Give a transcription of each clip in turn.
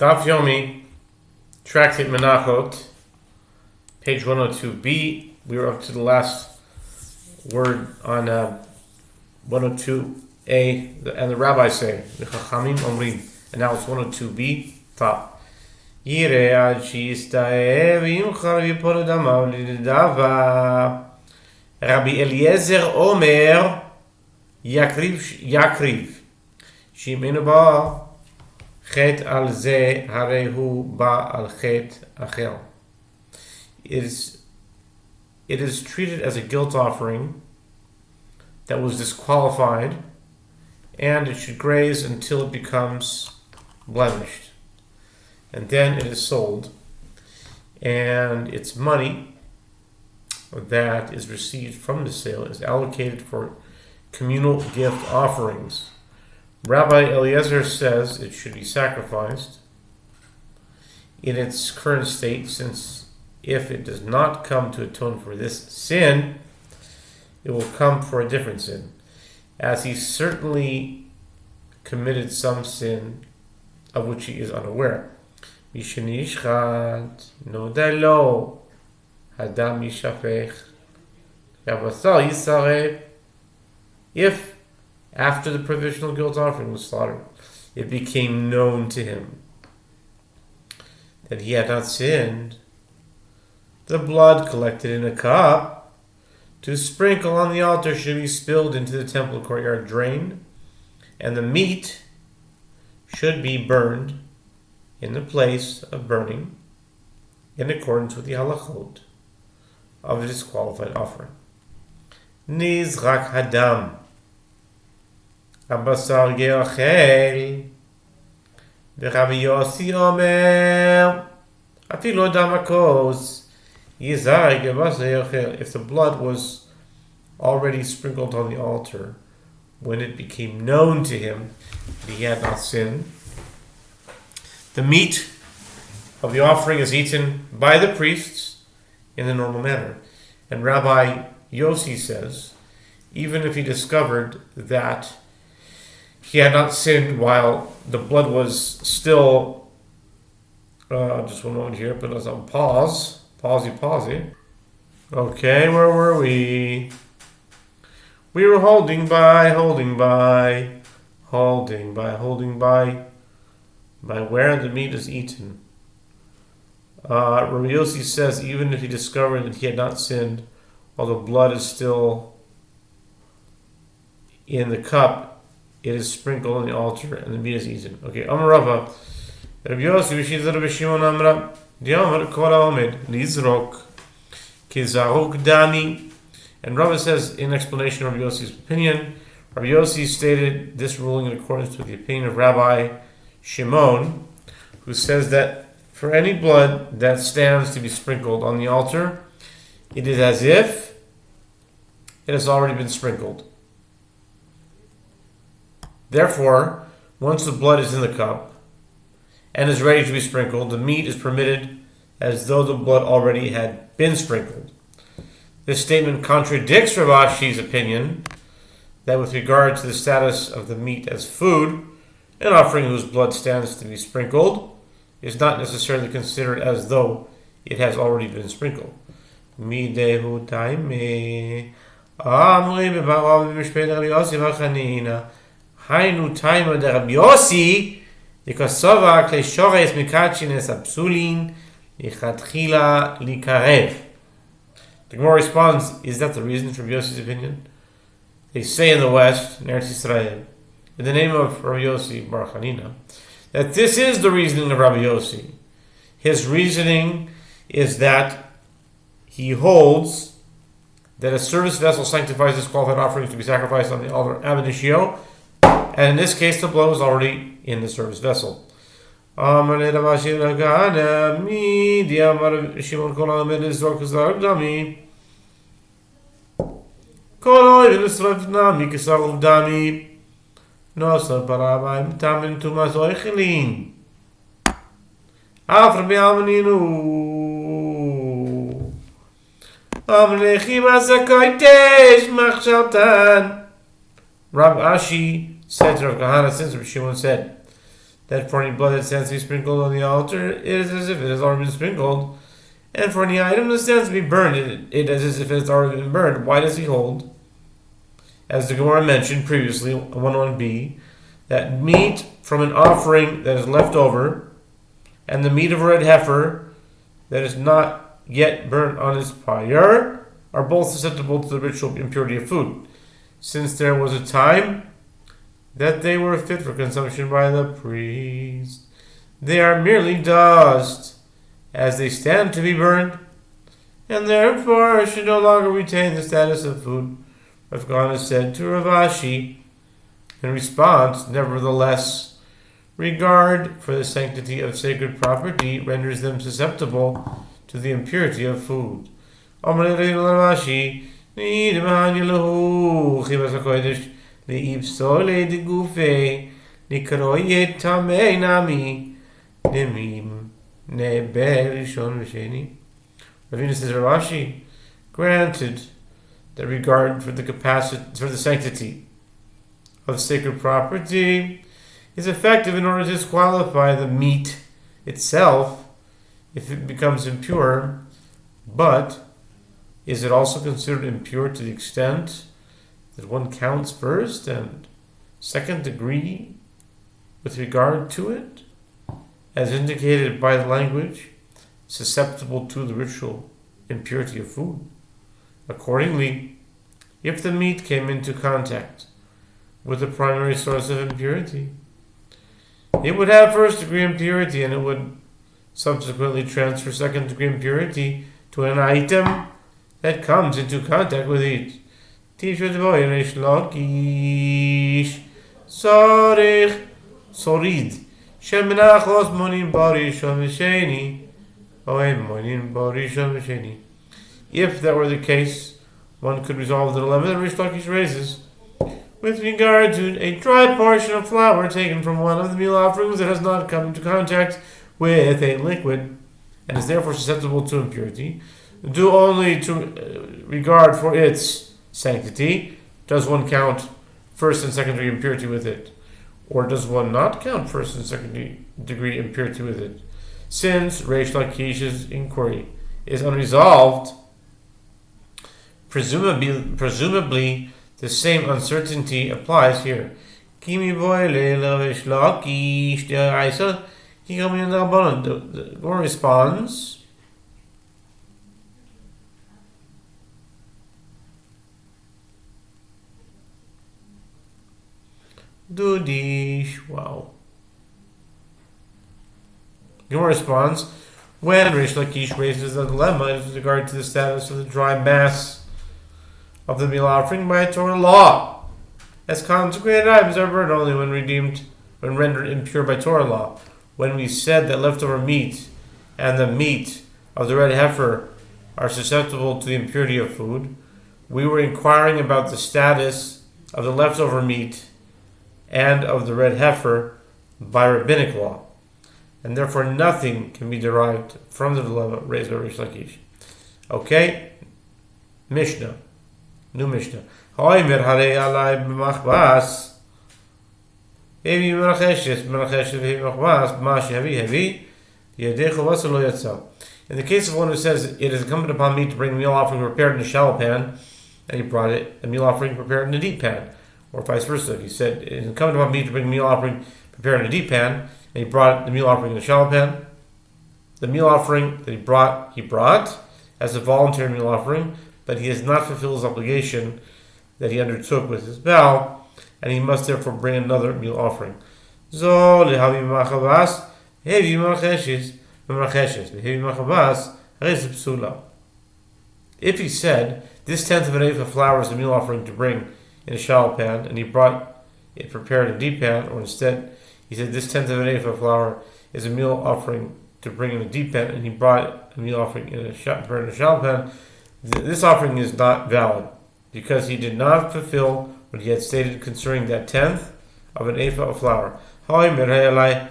Daf Yomi, tractate Menachot, page 102b. We were up to the last word on 102a, and the rabbis say, the Chachamim Omrim, and now it's 102b, top. Yireh ad shistaeh v'yimchar v'yipol damav l'nidava. Rabbi Eliezer Omer, Yakriv, Shimenu ba chet al ze harehu ba al chet achel. It is treated as a guilt offering that was disqualified, and it should graze until it becomes blemished, and then it is sold, and its money that is received from the sale is allocated for communal gift offerings. Rabbi Eliezer says it should be sacrificed in its current state, since if it does not come to atone for this sin, it will come for a different sin, as he certainly committed some sin of which he is unaware. Mishenishchat nodalo hadam yishafech yabasal yisareh. If after the provisional guilt offering was slaughtered, it became known to him that he had not sinned, the blood collected in a cup to sprinkle on the altar should be spilled into the temple courtyard drain, and the meat should be burned in the place of burning in accordance with the halachot of a disqualified offering. Nizrak hadam Abasar ge'achel v'Rabbi Yossi Omer afilo damakos yizarek abasar ge'achel. If the blood was already sprinkled on the altar when it became known to him that he had not sinned, the meat of the offering is eaten by the priests in the normal manner. And Rabbi Yossi says, even if he discovered that he had not sinned while the blood was still, just one moment here, put us on pause. Okay, where were we? We were holding by where the meat is eaten. Rabbi Yossi says even if he discovered that he had not sinned while the blood is still in the cup, it is sprinkled on the altar and the meat is eaten. Okay, Amar Rava, Rabbi Yossi v'shizar v'shimon amra diamar kol ha'omed lizrok kizaruk dami. And Rava says, in explanation of Rabbi Yossi's opinion, Rabbi Yossi stated this ruling in accordance with the opinion of Rabbi Shimon, who says that for any blood that stands to be sprinkled on the altar, it is as if it has already been sprinkled. Therefore, once the blood is in the cup and is ready to be sprinkled, the meat is permitted as though the blood already had been sprinkled. This statement contradicts Rav Ashi's opinion that with regard to the status of the meat as food, an offering whose blood stands to be sprinkled is not necessarily considered as though it has already been sprinkled. Midehu taime amri bebarav b'mishpei Rabbi Yossi v'chanina hainu taima de Rabbi Yossi likasova klei shores mikachines apsulin lichatchila likarev. The Gemara responds, is that the reason for Rabbi Yossi's opinion? They say in the West, in Eretz Yisrael, in the name of Rabbi Yossi Bar Chanina, that this is the reasoning of Rabbi Yossi. His reasoning is that he holds that a service vessel sanctifies disqualified offerings to be sacrificed on the altar ab initio, and in this case the blood was already in the service vessel. Nosar parabayim tamin tumas oichelin. After be'amaninu. Amnechim asakoitesh machshaltan. Rab Ashi said to Rav Kahana, since Rav Shimon said that for any blood that stands to be sprinkled on the altar, it is as if it has already been sprinkled. And for any item that stands to be burned, it is as if it has already been burned. Why does he hold, as the Gemara mentioned previously, 1b, that meat from an offering that is left over, and the meat of a red heifer that is not yet burnt on its pyre, are both susceptible to the ritual impurity of food, since there was a time that they were fit for consumption by the priest. They are merely dust, as they stand to be burned, and therefore should no longer retain the status of food. Rav Kahana said to Rav Ashi in response, nevertheless, regard for the sanctity of sacred property renders them susceptible to the impurity of food. Ravina says, Rashi, granted that regard for the sanctity of sacred property is effective in order to disqualify the meat itself if it becomes impure, but is it also considered impure to the extent that one counts first and second degree with regard to it, as indicated by the language, susceptible to the ritual impurity of food? Accordingly, if the meat came into contact with the primary source of impurity, it would have first degree impurity, and it would subsequently transfer second degree impurity to an item that comes into contact with it. Sorid. Menachot monin barishon v'sheni. If that were the case, one could resolve the dilemma that Rish Lakish raises with regard to a dry portion of flour taken from one of the meal offerings that has not come into contact with a liquid and is therefore susceptible to impurity, due only to regard for its sanctity. Does one count first and second degree impurity with it? Or does one not count first and second degree impurity with it? Since Reish Lakish's inquiry is unresolved, presumably the same uncertainty applies here. The Gemara responds, wow. Gemara responds, when Rish Lakish raises the dilemma with regard to the status of the dry mass of the meal offering by Torah law, as consecrated items are burned only when rendered impure by Torah law. When we said that leftover meat and the meat of the red heifer are susceptible to the impurity of food, we were inquiring about the status of the leftover meat and of the red heifer by rabbinic law, and therefore nothing can be derived from the dilemma raised by Rish Lakish. Okay, Mishnah, new Mishnah. In the case of one who says it is incumbent upon me to bring a meal offering prepared in a shallow pan, and he brought a meal offering prepared in a deep pan, or vice versa. If he said it is incumbent upon me to bring a meal offering prepared in a deep pan, and he brought the meal offering in a shallow pan, the meal offering that he brought as a voluntary meal offering, but he has not fulfilled his obligation that he undertook with his vow, and he must therefore bring another meal offering. If he said, this tenth of an eighth of flour is a meal offering to bring in a shallow pan, and he brought it prepared in a deep pan, or instead he said, this tenth of an eighth of flour is a meal offering to bring in a deep pan, and he brought a meal offering prepared in a shallow pan, this offering is not valid, because he did not fulfill what he had stated concerning that tenth of an ephah of flour. In the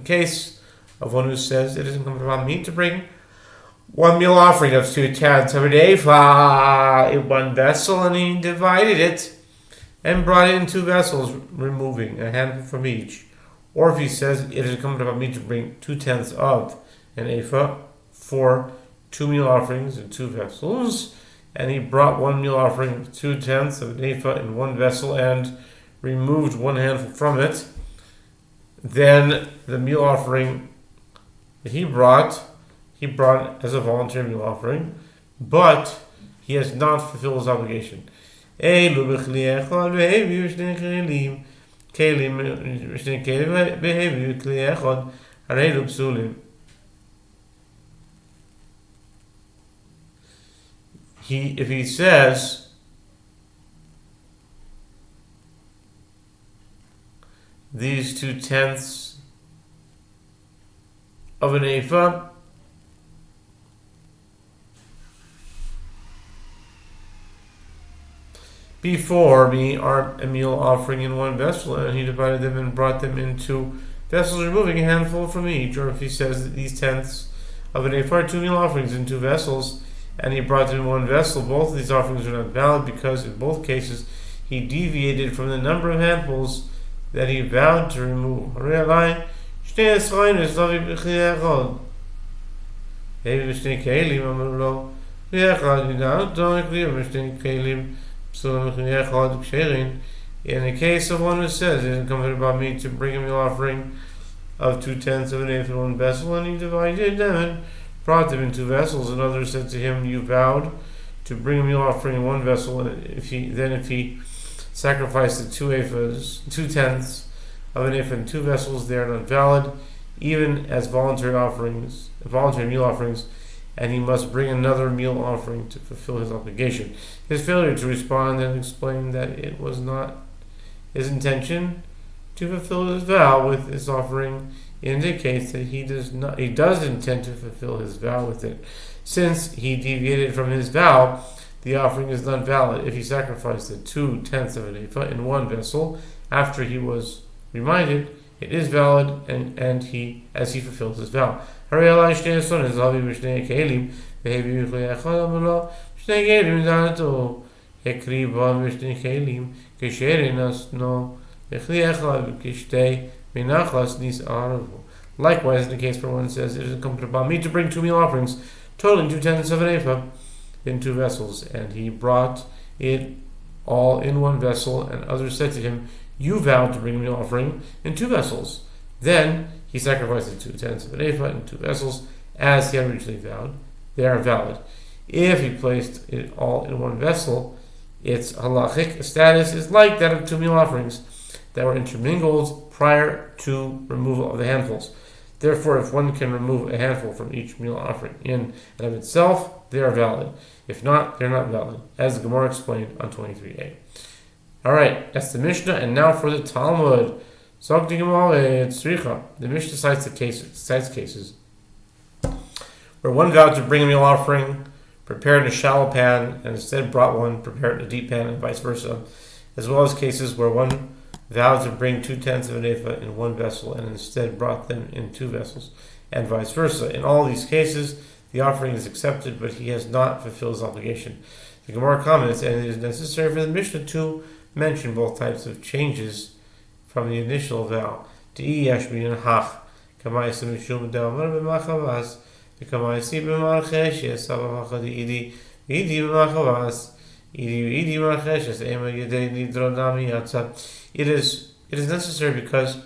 case of one who says it is incumbent upon me to bring one meal offering of 2/10 of an ephah in one vessel, and he divided it and brought it in two vessels, removing a handful from each. Or if he says, it is incumbent upon me to bring 2/10 of an ephah for two meal offerings in two vessels, and he brought one meal offering of 2/10 of an ephah in one vessel and removed one handful from it, then the meal offering that he brought as a voluntary meal offering, but he has not fulfilled his obligation. If he says these 2/10 of an ephah before me are a meal offering in one vessel, and he divided them and brought them into vessels, removing a handful from each. Or if he says that these tenths of an ephah are two meal offerings in two vessels, and he brought them in one vessel, both of these offerings are not valid, because in both cases he deviated from the number of handfuls that he vowed to remove. In the case of one who says, it is incumbent upon me to bring a meal offering of 2/10 of an ephah in one vessel, and he divided them and brought them in two vessels, and others said to him, you vowed to bring a meal offering in one vessel, and if he sacrificed the 2/10 of an ephah in two vessels, they are not valid, even as voluntary meal offerings, and he must bring another meal offering to fulfill his obligation. His failure to respond and explain that it was not his intention to fulfill his vow with this offering indicates that he does intend to fulfill his vow with it. Since he deviated from his vow, the offering is not valid. If he sacrificed the 2/10 of an ephah in one vessel after he was reminded, it is valid, and he fulfilled his vow. Likewise, in the case where one says, it is incumbent upon me to bring two meal offerings, totaling 2/10 of an ephah in two vessels, and he brought it all in one vessel, and others said to him, you vowed to bring a meal offering in two vessels. Then he sacrificed the 2/10 of an ephah in two vessels, as he had originally vowed. They are valid. If he placed it all in one vessel, its halachic status is like that of two meal offerings that were intermingled prior to removal of the handfuls. Therefore, if one can remove a handful from each meal offering in and of itself, they are valid. If not, they're not valid, as the Gemara explained on 23a. Alright, that's the Mishnah, and now for the Talmud. The Mishnah cites cases where one vowed to bring a meal offering prepared in a shallow pan and instead brought one prepared in a deep pan, and vice versa, as well as cases where one vowed to bring 2/10 of an ephah in one vessel and instead brought them in two vessels, and vice versa. In all these cases, the offering is accepted, but he has not fulfilled his obligation. The Gemara comments, and it is necessary for the Mishnah to mention both types of changes from the initial vow. It is necessary because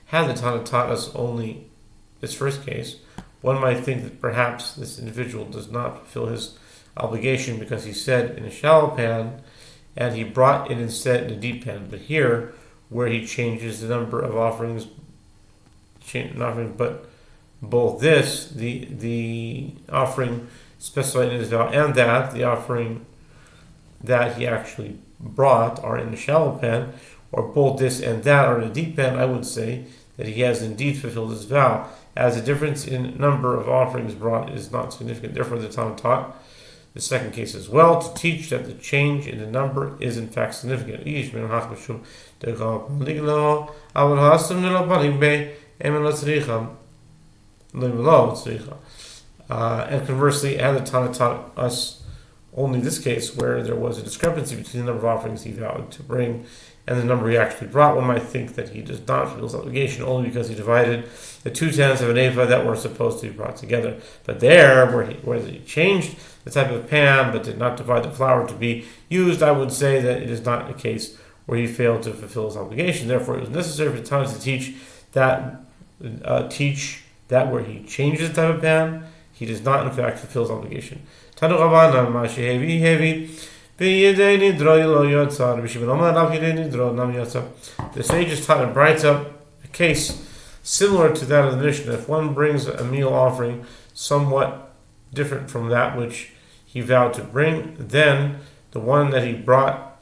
had the Tana taught us only this first case, one might think that perhaps this individual does not fulfill his obligation because he said in a shallow pan and he brought it instead in a deep pan. But here, where he changes the number of offerings, but both this, the offering specified in his vow, and that the offering that he actually brought are in the shallow pan, or both this and that are in the deep pan, I would say that he has indeed fulfilled his vow, as the difference in number of offerings brought is not significant. Therefore, the Talmud taught the second case as well, to teach that the change in the number is in fact significant. And conversely, had the Tana taught us only this case where there was a discrepancy between the number of offerings he vowed to bring and the number he actually brought, one might think that he does not fulfill his obligation only because he divided the 2/10 of an eva that were supposed to be brought together. But there, where he changed the type of pan but did not divide the flour to be used, I would say that it is not a case where he failed to fulfill his obligation. Therefore, it was necessary for the Talmud to teach that where he changes the type of pan, he does not in fact fulfill his obligation. Tanu Rabbanan ma shehevi hevi. The sages taught in Braita a case similar to that of the Mishnah. If one brings a meal offering somewhat different from that which he vowed to bring, then the one that he brought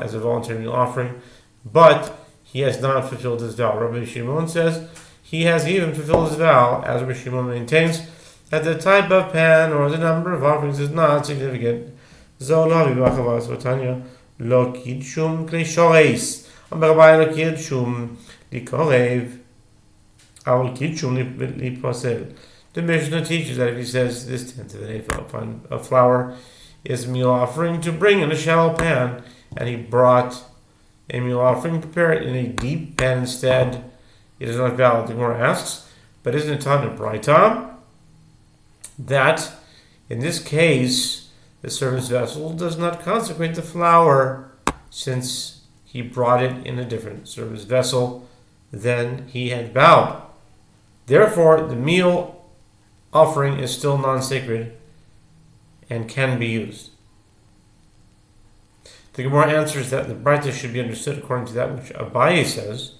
as a voluntary meal offering, but he has not fulfilled his vow. Rabbi Shimon says he has even fulfilled his vow, as Rabbi Shimon maintains that the type of pan or the number of offerings is not significant. Zolavi b'achavas v'tanya lo kidshum klei shoreis. Amar Rabbi lo kidshum likorev, avol kidshum liposel. The Mishnah teaches that if he says this 10th of an ephah of flour is a meal offering to bring in a shallow pan, and he brought a meal offering, prepare it in a deep pan instead, it is not valid. The Gemara asks, but isn't it taught in Braita that in this case the servant's vessel does not consecrate the flour, since he brought it in a different servant's vessel than he had vowed? Therefore, the meal offering is still non-sacred and can be used. The Gemara answers that the Braita should be understood according to that which Abaye says.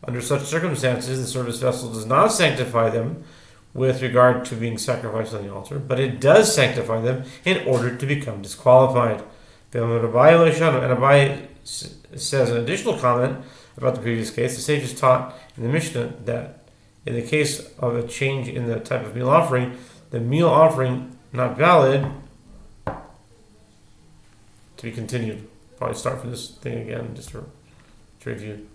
Under such circumstances, the servant's vessel does not sanctify them with regard to being sacrificed on the altar, but it does sanctify them in order to become disqualified. And Abaye says an additional comment about the previous case. The sages taught in the Mishnah that in the case of a change in the type of meal offering, the meal offering not valid, to be continued. Probably start from this thing again just to review.